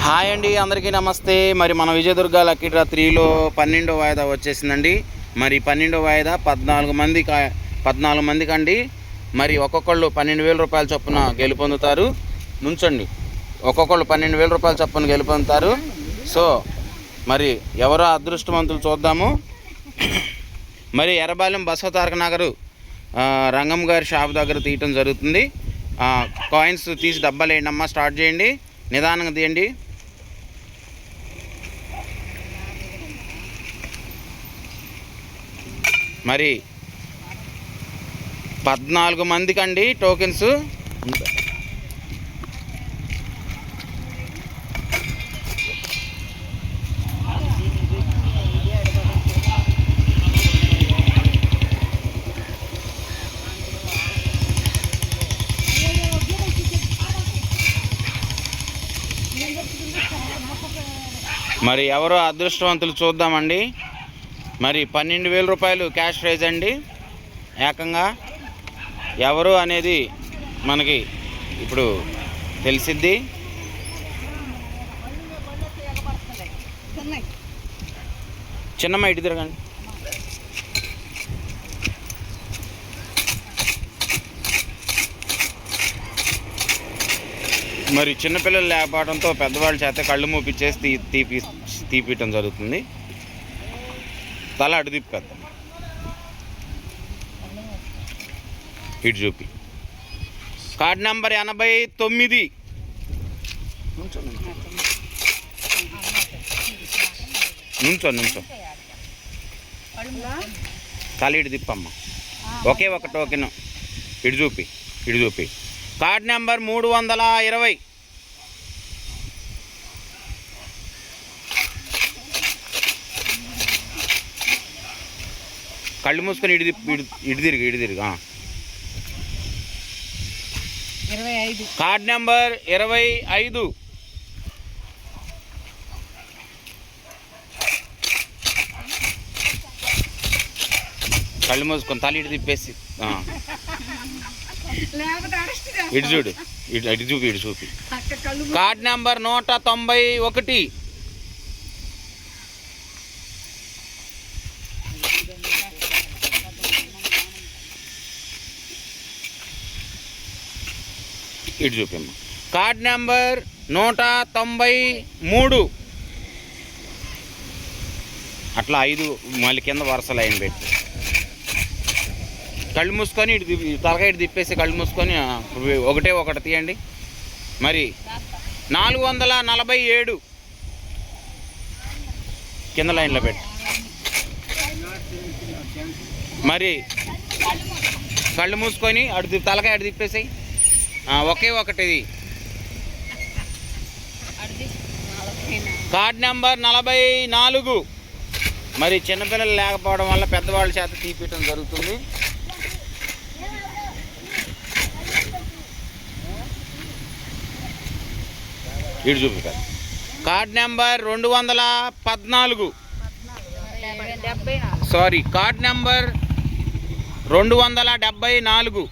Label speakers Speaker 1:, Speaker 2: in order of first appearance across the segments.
Speaker 1: Hi అండి, అందరికీ నమస్తే. మరి మన విజయదుర్గ లక్కీ డ్రా 3లో 12వ వాయిదా వచ్చేసిందండి. మరి 12వ వాయిదా 14 మందికి అండి. మరి ఒక్కొక్కళ్ళు 12,000 రూపాయల చొప్పున గెలుపొందుతారు. నుంచండి, ఒక్కొక్కళ్ళు 12,000 రూపాయల చొప్పున గెలుపొందుతారు. సో మరి ఎవరో అదృష్టవంతులు చూద్దాము. మరి ఎర్రబాలెం బసవతారక నగరు రంగం గారి షాప్ దగ్గర తీయటం జరుగుతుంది. కాయిన్స్ తీసి డబ్బాలు వేయండి అమ్మా. స్టార్ట్ చేయండి, నిదానంగా తీయండి. మరి 14 మందికి అండి టోకెన్స్. మరి ఎవరో అదృష్టవంతులు చూద్దామండి. మరి 12,000 రూపాయలు క్యాష్ ప్రైజ్ అండి. ఏకంగా ఎవరు అనేది మనకి ఇప్పుడు తెలిసిద్ది. చిన్నమ్మ ఇటు తిరగండి. మరి చిన్నపిల్లలు లేకపోవడంతో పెద్దవాళ్ళ చేత కళ్ళు మూపిచ్చేసి తీపియటం జరుగుతుంది. తల అటు తిప్పేద్దాం, ఇటు చూపి. Card number 89. నుంచో తల ఇటు తిప్పమ్మ. ఒకే ఒక టోకెన్ ఇటు చూపి. Card number 320. కళ్ళు మూసుకొని ఇటు తిరిగి. Card number 25. కళ్ళు మూసుకొని తల ఇటు తిప్పేసి ఇటు చూపి. Card number 191. ఇటు చూపమ్మా. Card number 193. అట్లా 5 మళ్ళీ కింద వరుస లైన్ పెట్టి కళ్ళు మూసుకొని తలకాయ ఇటు తిప్పేసి కళ్ళు మూసుకొని ఒకటి తీయండి. మరి 447 కింద లైన్లో పెట్టి మరి కళ్ళు మూసుకొని తలకాయ అటు తిప్పేసి ఒకే ఒకటిది. Card number 44. మరి చిన్నపిల్లలు లేకపోవడం వల్ల పెద్దవాళ్ళ చేత తీపియటం జరుగుతుంది. ఇటు చూపిస్తారు. Card number 214. Sorry, card number 274.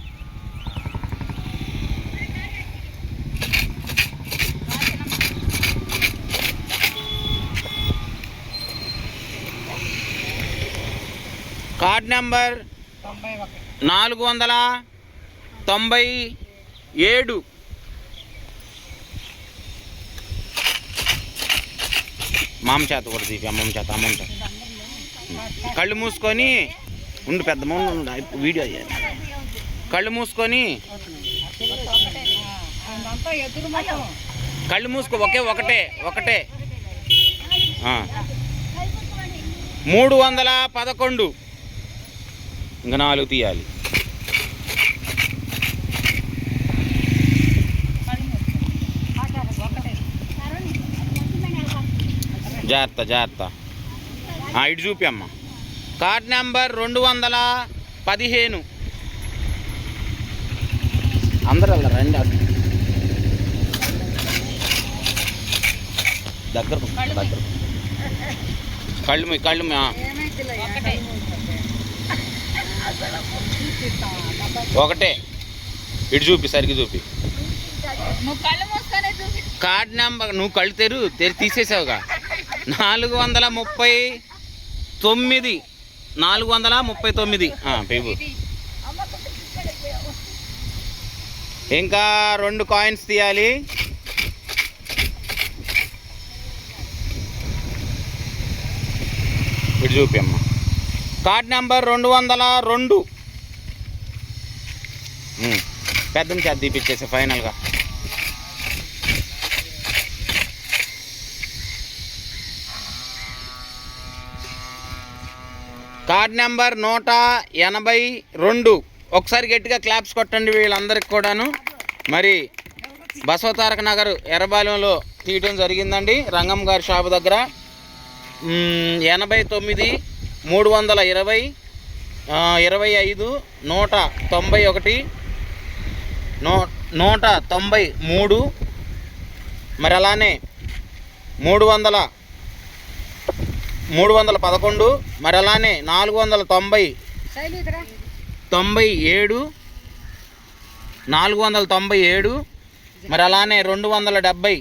Speaker 1: Card number 497. మామ చేత కూడా తీపి, అమ్మమ్మ చేత. కళ్ళు మూసుకొని ఉండు, పెద్ద వీడియో అయ్యాలి. కళ్ళు మూసుకొని ఒకటే 311. ఇంకా 4 తీయాలి. జాగ్రత్త. ఇటు చూపి అమ్మ. Card number 215. అందరూ రండి దగ్గర. కళ్ళు ఒకటే. ఇటు చూపి, సరిగ్గా చూపి. కార్డ్ నెంబర్ నువ్వు కళ్ళు తీసేసావుగా. 439 439 పేపు. ఇంకా 2 కాయిన్స్ తీయాలి. ఇటు చూపి అమ్మ. Card number 202. పెద్ద నుంచి అది తీపిచ్చేసి ఫైనల్గా. Card number 182. ఒకసారి గట్టిగా క్లాప్స్ కొట్టండి వీళ్ళందరికి కూడాను. మరి బసవతారక నగర్ ఎర్రబాలెంలో తీయటం జరిగిందండి, రంగం గారి షాపు దగ్గర. 89 320 25 191 193. మరి అలానే 311. మరి అలానే 490 97 497. మరి అలానే 274.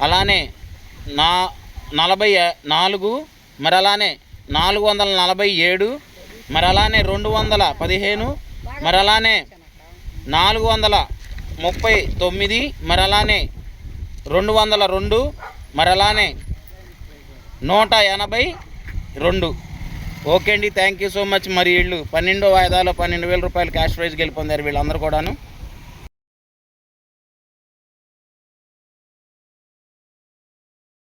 Speaker 1: అలానే 44. మరి అలానే 447. మరి అలానే 215. మరి అలానే 439. మరి అలానే 202. మరి అలానే 182. ఓకే అండి, థ్యాంక్ యూ సో మచ్. మరి వీళ్ళు 12వ వాయిదాలో 12,000 రూపాయలు క్యాష్ ప్రైజ్ గెలుపొందారు వీళ్ళందరూ కూడాను.